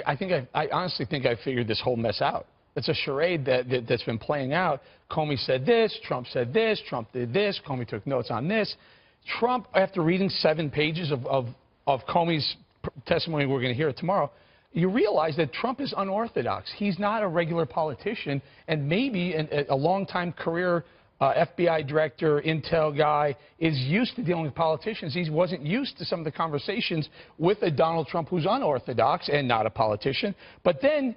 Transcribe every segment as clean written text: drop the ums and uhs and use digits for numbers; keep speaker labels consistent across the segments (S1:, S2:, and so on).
S1: I honestly think I figured this whole mess out. It's a charade that's been playing out. Comey said this, Trump did this, Comey took notes on this. Trump, after reading 7 pages of Comey's testimony we're going to hear tomorrow, you realize that Trump is unorthodox. He's not a regular politician, and maybe a long-time career FBI director, intel guy, is used to dealing with politicians. He wasn't used to some of the conversations with a Donald Trump who's unorthodox and not a politician. But then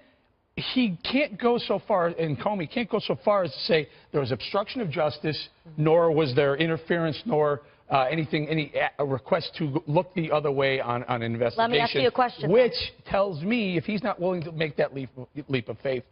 S1: he can't go so far, and Comey can't go so far as to say there was obstruction of justice, nor was there interference, nor any request to look the other way on an investigation.
S2: Let me ask you a question.
S1: Which tells me if he's not willing to make that leap of faith,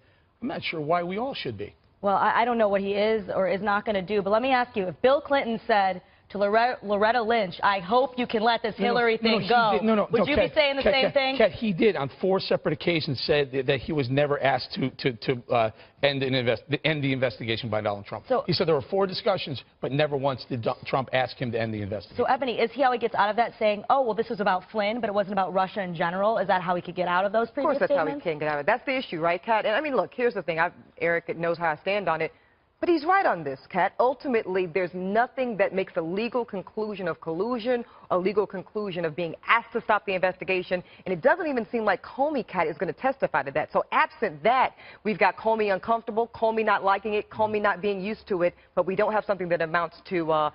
S1: I'm not sure why we all should be.
S2: Well, I don't know what he is or is not going to do, but let me ask you, if Bill Clinton said to Loretta Lynch, I hope you can let this Hillary thing go, would you be saying the same thing?
S1: Kat, he did on 4 separate occasions said that he was never asked to end the investigation by Donald Trump. So, he said there were 4 discussions, but never once did Trump ask him to end the investigation.
S2: So, Ebony, is he how he gets out of that saying, oh, well, this was about Flynn, but it wasn't about Russia in general? Is that how he could get out of those previous statements?
S3: Of course, that's how he can get out of it. That's the issue, right, Kat? And I mean, look, here's the thing. Eric knows how I stand on it. But he's right on this, Kat. Ultimately, there's nothing that makes a legal conclusion of collusion, a legal conclusion of being asked to stop the investigation. And it doesn't even seem like Comey, Kat, is going to testify to that. So absent that, we've got Comey uncomfortable, Comey not liking it, Comey not being used to it, but we don't have something that amounts to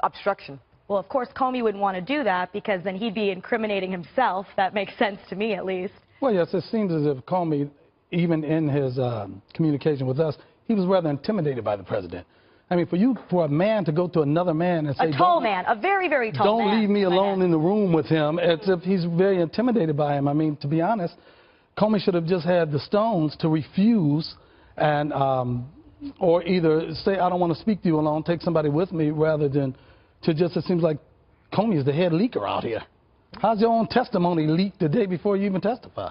S3: obstruction.
S2: Well, of course, Comey wouldn't want to do that because then he'd be incriminating himself. That makes sense to me, at least.
S4: Well, yes, it seems as if Comey, even in his communication with us, he was rather intimidated by the president. I mean, for a man to go to another man and say,
S2: a tall man, a very, very tall man.
S4: Don't leave me alone in the room with him, as if he's very intimidated by him. I mean, to be honest, Comey should have just had the stones to refuse and, or either say, I don't want to speak to you alone, take somebody with me, rather than to just, it seems like Comey is the head leaker out here. How's your own testimony leaked the day before you even testify?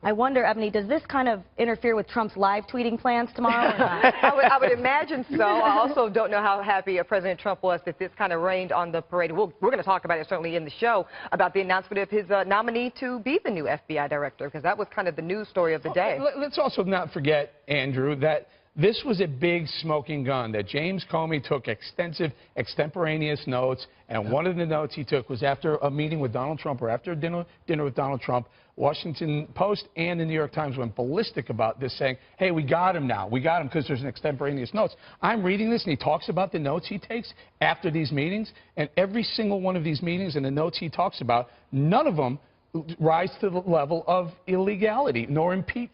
S2: I wonder, Ebony, does this kind of interfere with Trump's live tweeting plans tomorrow? Or not?
S3: I would imagine so. I also don't know how happy President Trump was that this kind of rained on the parade. We're going to talk about it certainly in the show, about the announcement of his nominee to be the new FBI director, because that was kind of the news story of the day.
S1: Let's also not forget, Andrew, that this was a big smoking gun, that James Comey took extensive extemporaneous notes, and one of the notes he took was after a meeting with Donald Trump, or after a dinner with Donald Trump. Washington Post and the New York Times went ballistic about this, saying, hey, we got him now. We got him because there's an extemporaneous notes. I'm reading this, and he talks about the notes he takes after these meetings, and every single one of these meetings and the notes he talks about, none of them rise to the level of illegality, nor impeach,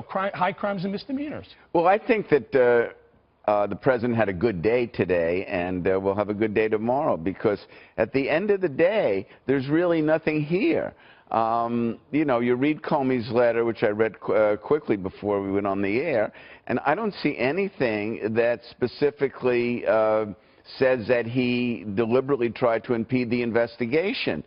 S1: high crimes and misdemeanors.
S5: Well, I think that the president had a good day today, and we'll have a good day tomorrow, because at the end of the day, there's really nothing here. You read Comey's letter, which I read quickly before we went on the air, and I don't see anything that specifically says that he deliberately tried to impede the investigation.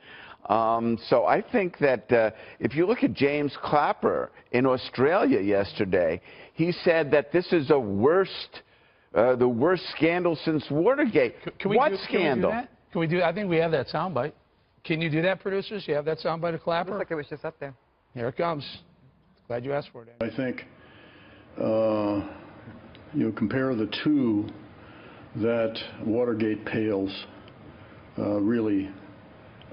S5: So I think that if you look at James Clapper in Australia yesterday, he said that this is the worst scandal since Watergate. What scandal?
S1: Can we do that? I think we have that soundbite. Can you do that, producers? You have that soundbite of Clapper?
S3: Looks like it was just up there.
S1: Here it comes. Glad you asked for it.
S6: I think compare the two, that Watergate pales really,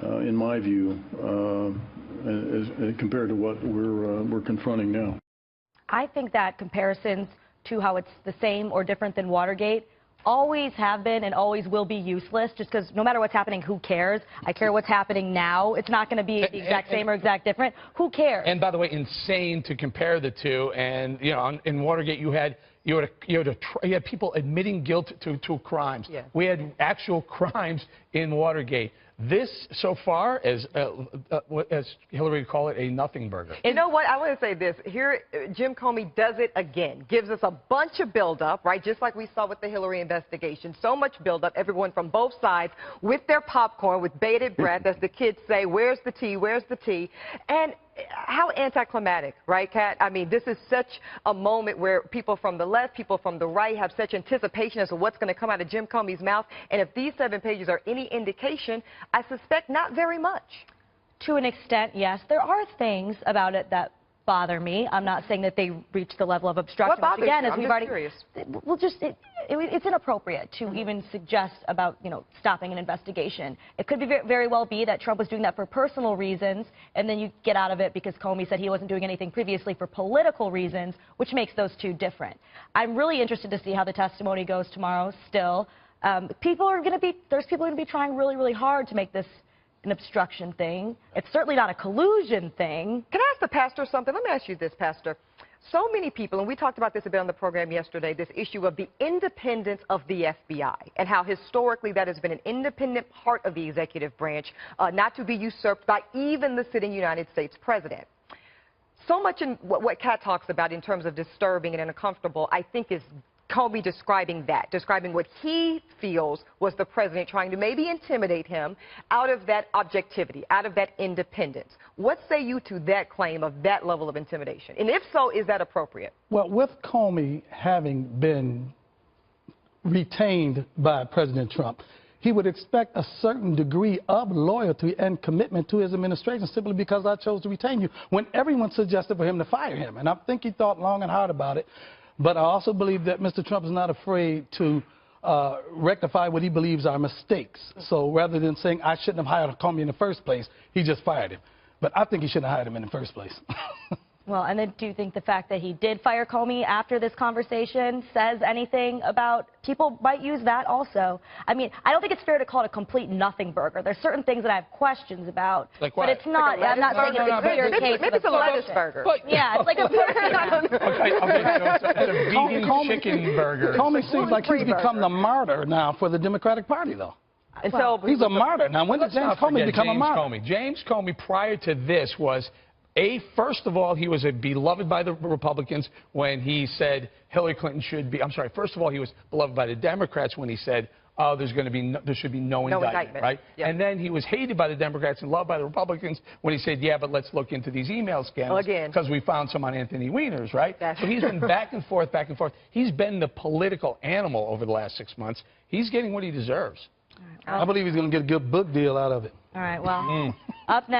S6: in my view, compared to what we're confronting now.
S2: I think that comparisons to how it's the same or different than Watergate always have been and always will be useless, just because no matter what's happening, who cares? I care what's happening now. It's not going to be the exact same or exact different. Who cares?
S1: And by the way, insane to compare the two. And in Watergate, you had people admitting guilt to crimes.
S3: Yeah.
S1: We had actual crimes in Watergate. This, so far, as Hillary would call it, a nothing burger.
S3: You know what? I want to say this. Here, Jim Comey does it again. Gives us a bunch of buildup, right? Just like we saw with the Hillary investigation. So much buildup. Everyone from both sides with their popcorn, with bated breath, as the kids say, where's the tea? Where's the tea? And how anticlimactic, right, Kat? I mean, this is such a moment where people from the left, people from the right have such anticipation as to what's going to come out of Jim Comey's mouth. And if these 7 pages are any indication, I suspect not very much.
S2: To an extent, yes. There are things about it that bother me. I'm not saying that they reached the level of obstruction.
S3: What bothers
S2: Again,
S3: you?
S2: as
S3: I'm
S2: we've
S3: just
S2: already,
S3: curious.
S2: well, it's inappropriate to even suggest about, stopping an investigation. It could be very well be that Trump was doing that for personal reasons, and then you get out of it because Comey said he wasn't doing anything previously for political reasons, which makes those two different. I'm really interested to see how the testimony goes tomorrow. Still, there's people who are going to be trying really, really hard to make this an obstruction thing. It's certainly not a collusion thing.
S3: Can I ask the pastor something? Let me ask you this, Pastor. So many people, and we talked about this a bit on the program yesterday, this issue of the independence of the FBI and how historically that has been an independent part of the executive branch, not to be usurped by even the sitting United States president. So much in what Kat talks about in terms of disturbing and uncomfortable, I think is Comey describing what he feels was the president trying to maybe intimidate him out of that objectivity, out of that independence. What say you to that claim of that level of intimidation? And if so, is that appropriate?
S4: Well, with Comey having been retained by President Trump, he would expect a certain degree of loyalty and commitment to his administration simply because I chose to retain you, when everyone suggested for him to fire him. And I think he thought long and hard about it. But I also believe that Mr. Trump is not afraid to rectify what he believes are mistakes. So rather than saying I shouldn't have hired Comey in the first place, he just fired him. But I think he shouldn't have hired him in the first place.
S2: Well, and then do you think the fact that he did fire Comey after this conversation says anything about people might use that also? I mean, I don't think it's fair to call it a complete nothing burger. There's certain things that I have questions about.
S1: Like what?
S2: But it's not, I'm not saying it's a clear case
S3: Maybe it's a lettuce burger.
S1: But,
S2: yeah, it's like a
S1: okay, so it's a vegan chicken burger.
S4: Comey seems like he's become the martyr now for the Democratic Party, though.
S3: And so
S4: He's a martyr. Now, when did James Comey become a martyr?
S1: James Comey, prior to this, was first of all, he was beloved by the Republicans when he said Hillary Clinton should be. I'm sorry. First of all, he was beloved by the Democrats when he said, "Oh, there should be no indictment," right?
S3: Yeah.
S1: And then he was hated by the Democrats and loved by the Republicans when he said, "Yeah, but let's look into these email scandals because we found some on Anthony Weiner's," right? So he's been back and forth, back and forth. He's been the political animal over the last 6 months. He's getting what he deserves.
S4: I believe he's going to get a good book deal out of it.
S2: All right, well, up next.